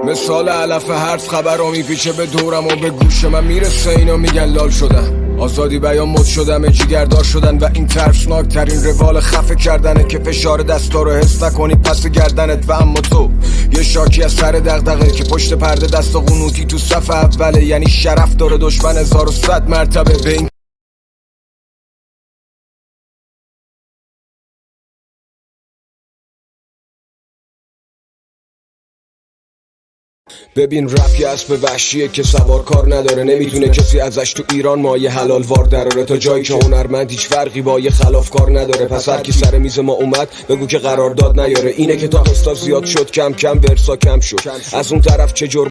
مثال علف حرف خبرو میپیچه به دورم و به گوش من میرسه اینا میگن لال شدن. آزادی بیان مد شدم جیگردار شدن و این ترسناک ترین روال خفه کردنه که فشار دستا رو حس نکنی پس گردنت. و اما تو یه شاکی از سر دغدغه که پشت پرده دست و قنوتی تو صف اوله، یعنی شرف داره دشمن 1100 مرتبه به این. ببین رپ یه اسب وحشیه که سوار کار نداره، نمیتونه کسی ازش تو ایران مایه حلال وار دراره. تا جایی که هنرمند هیچ فرقی با یه خلاف کار نداره، پس هر کی سر میز ما اومد بگو که قرارداد نیاره. اینه که تا قسطا زیاد شد کم کم ورسا کم شد، از اون طرف چه جرم